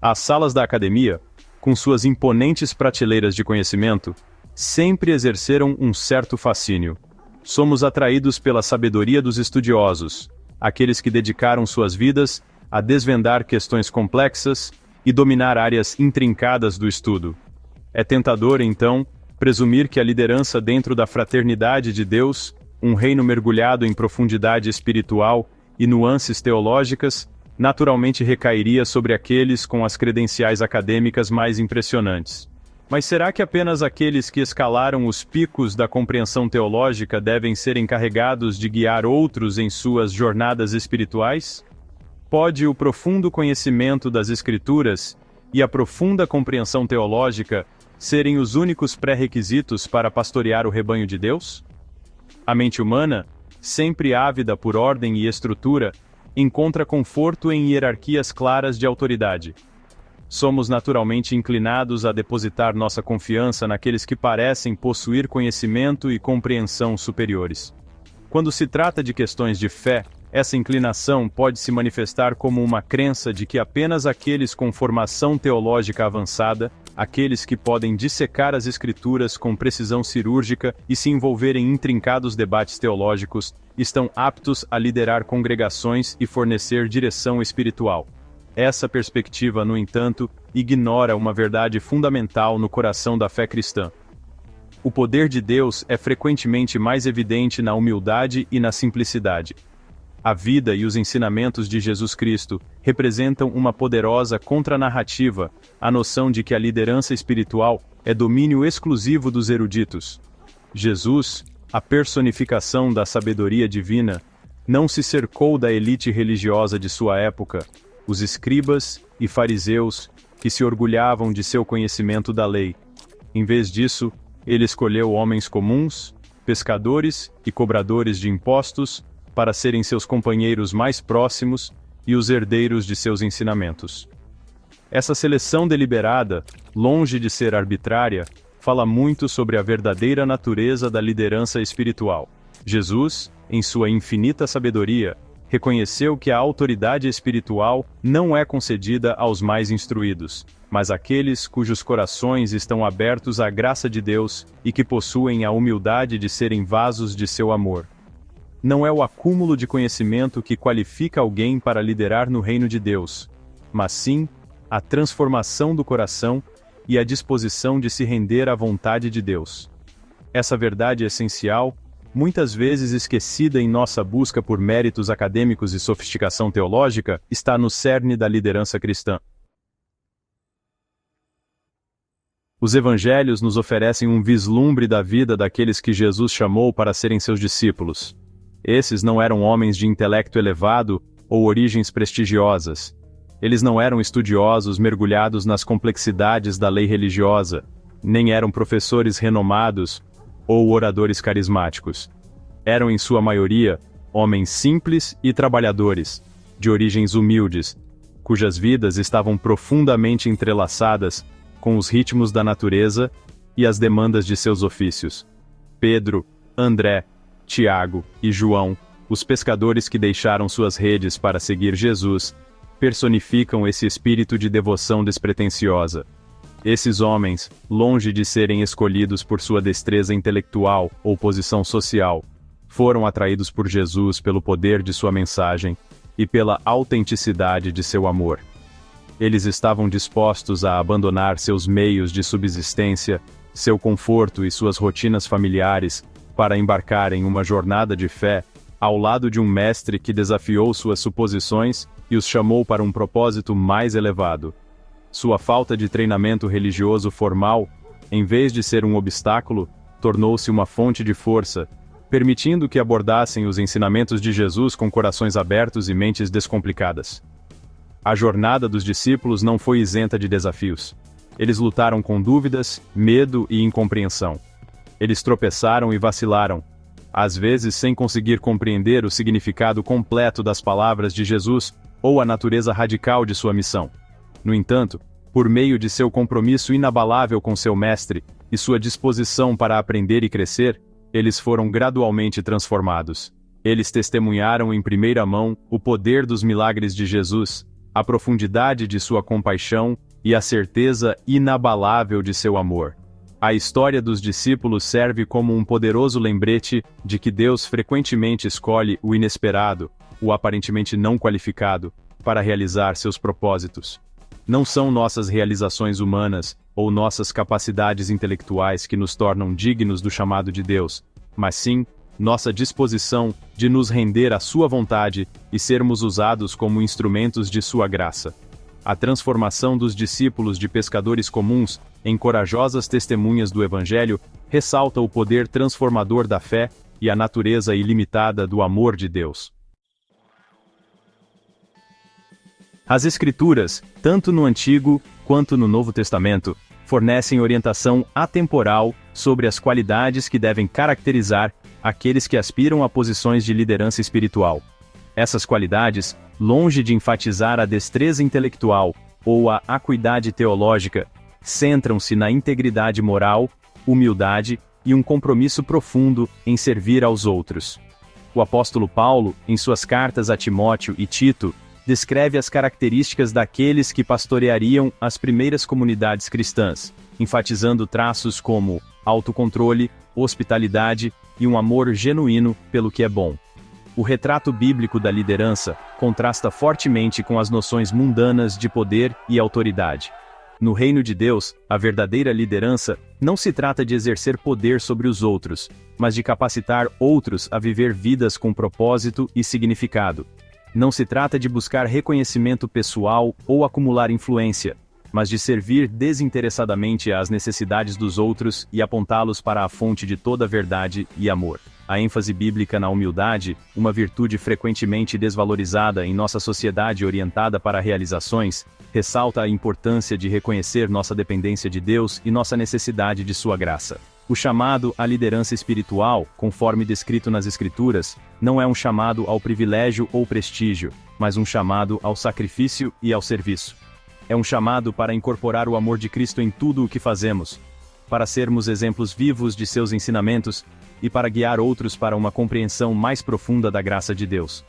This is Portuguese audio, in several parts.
As salas da academia, com suas imponentes prateleiras de conhecimento, sempre exerceram um certo fascínio. Somos atraídos pela sabedoria dos estudiosos, aqueles que dedicaram suas vidas a desvendar questões complexas e dominar áreas intrincadas do estudo. É tentador, então, presumir que a liderança dentro da fraternidade de Deus, um reino mergulhado em profundidade espiritual e nuances teológicas, naturalmente recairia sobre aqueles com as credenciais acadêmicas mais impressionantes. Mas será que apenas aqueles que escalaram os picos da compreensão teológica devem ser encarregados de guiar outros em suas jornadas espirituais? Pode o profundo conhecimento das Escrituras e a profunda compreensão teológica serem os únicos pré-requisitos para pastorear o rebanho de Deus? A mente humana, sempre ávida por ordem e estrutura, encontra conforto em hierarquias claras de autoridade. Somos naturalmente inclinados a depositar nossa confiança naqueles que parecem possuir conhecimento e compreensão superiores. Quando se trata de questões de fé, essa inclinação pode se manifestar como uma crença de que apenas aqueles com formação teológica avançada, aqueles que podem dissecar as Escrituras com precisão cirúrgica e se envolver em intrincados debates teológicos, estão aptos a liderar congregações e fornecer direção espiritual. Essa perspectiva, no entanto, ignora uma verdade fundamental no coração da fé cristã. O poder de Deus é frequentemente mais evidente na humildade e na simplicidade. A vida e os ensinamentos de Jesus Cristo representam uma poderosa contranarrativa à noção de que a liderança espiritual é domínio exclusivo dos eruditos. Jesus, a personificação da sabedoria divina, não se cercou da elite religiosa de sua época, os escribas e fariseus que se orgulhavam de seu conhecimento da lei. Em vez disso, ele escolheu homens comuns, pescadores e cobradores de impostos, para serem seus companheiros mais próximos e os herdeiros de seus ensinamentos. Essa seleção deliberada, longe de ser arbitrária, fala muito sobre a verdadeira natureza da liderança espiritual. Jesus, em sua infinita sabedoria, reconheceu que a autoridade espiritual não é concedida aos mais instruídos, mas àqueles cujos corações estão abertos à graça de Deus e que possuem a humildade de serem vasos de seu amor. Não é o acúmulo de conhecimento que qualifica alguém para liderar no reino de Deus, mas sim a transformação do coração e a disposição de se render à vontade de Deus. Essa verdade essencial, muitas vezes esquecida em nossa busca por méritos acadêmicos e sofisticação teológica, está no cerne da liderança cristã. Os evangelhos nos oferecem um vislumbre da vida daqueles que Jesus chamou para serem seus discípulos. Esses não eram homens de intelecto elevado ou origens prestigiosas. Eles não eram estudiosos mergulhados nas complexidades da lei religiosa, nem eram professores renomados ou oradores carismáticos. Eram em sua maioria homens simples e trabalhadores, de origens humildes, cujas vidas estavam profundamente entrelaçadas com os ritmos da natureza e as demandas de seus ofícios. Pedro, André, Tiago e João, os pescadores que deixaram suas redes para seguir Jesus, personificam esse espírito de devoção despretensiosa. Esses homens, longe de serem escolhidos por sua destreza intelectual ou posição social, foram atraídos por Jesus pelo poder de sua mensagem e pela autenticidade de seu amor. Eles estavam dispostos a abandonar seus meios de subsistência, seu conforto e suas rotinas familiares, para embarcar em uma jornada de fé, ao lado de um mestre que desafiou suas suposições e os chamou para um propósito mais elevado. Sua falta de treinamento religioso formal, em vez de ser um obstáculo, tornou-se uma fonte de força, permitindo que abordassem os ensinamentos de Jesus com corações abertos e mentes descomplicadas. A jornada dos discípulos não foi isenta de desafios. Eles lutaram com dúvidas, medo e incompreensão. Eles tropeçaram e vacilaram, às vezes sem conseguir compreender o significado completo das palavras de Jesus ou a natureza radical de sua missão. No entanto, por meio de seu compromisso inabalável com seu mestre e sua disposição para aprender e crescer, eles foram gradualmente transformados. Eles testemunharam em primeira mão o poder dos milagres de Jesus, a profundidade de sua compaixão e a certeza inabalável de seu amor. A história dos discípulos serve como um poderoso lembrete de que Deus frequentemente escolhe o inesperado, o aparentemente não qualificado, para realizar seus propósitos. Não são nossas realizações humanas ou nossas capacidades intelectuais que nos tornam dignos do chamado de Deus, mas sim nossa disposição de nos render à sua vontade e sermos usados como instrumentos de sua graça. A transformação dos discípulos de pescadores comuns em corajosas testemunhas do Evangelho ressalta o poder transformador da fé e a natureza ilimitada do amor de Deus. As Escrituras, tanto no Antigo quanto no Novo Testamento, fornecem orientação atemporal sobre as qualidades que devem caracterizar aqueles que aspiram a posições de liderança espiritual. Essas qualidades, longe de enfatizar a destreza intelectual ou a acuidade teológica, centram-se na integridade moral, humildade e um compromisso profundo em servir aos outros. O apóstolo Paulo, em suas cartas a Timóteo e Tito, descreve as características daqueles que pastoreariam as primeiras comunidades cristãs, enfatizando traços como autocontrole, hospitalidade e um amor genuíno pelo que é bom. O retrato bíblico da liderança contrasta fortemente com as noções mundanas de poder e autoridade. No reino de Deus, a verdadeira liderança não se trata de exercer poder sobre os outros, mas de capacitar outros a viver vidas com propósito e significado. Não se trata de buscar reconhecimento pessoal ou acumular influência, mas de servir desinteressadamente às necessidades dos outros e apontá-los para a fonte de toda verdade e amor. A ênfase bíblica na humildade, uma virtude frequentemente desvalorizada em nossa sociedade orientada para realizações, ressalta a importância de reconhecer nossa dependência de Deus e nossa necessidade de sua graça. O chamado à liderança espiritual, conforme descrito nas Escrituras, não é um chamado ao privilégio ou prestígio, mas um chamado ao sacrifício e ao serviço. É um chamado para incorporar o amor de Cristo em tudo o que fazemos, para sermos exemplos vivos de seus ensinamentos e para guiar outros para uma compreensão mais profunda da graça de Deus.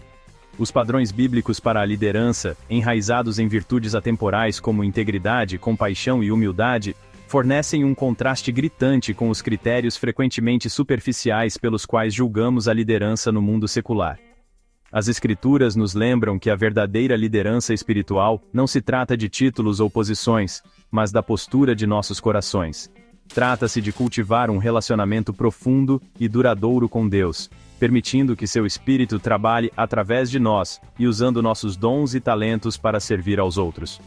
Os padrões bíblicos para a liderança, enraizados em virtudes atemporais como integridade, compaixão e humildade, fornecem um contraste gritante com os critérios frequentemente superficiais pelos quais julgamos a liderança no mundo secular. As Escrituras nos lembram que a verdadeira liderança espiritual não se trata de títulos ou posições, mas da postura de nossos corações. Trata-se de cultivar um relacionamento profundo e duradouro com Deus, permitindo que seu Espírito trabalhe através de nós e usando nossos dons e talentos para servir aos outros.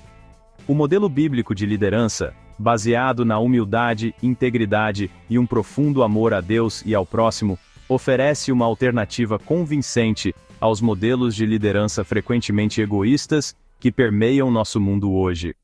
O modelo bíblico de liderança, baseado na humildade, integridade e um profundo amor a Deus e ao próximo, oferece uma alternativa convincente aos modelos de liderança frequentemente egoístas que permeiam nosso mundo hoje.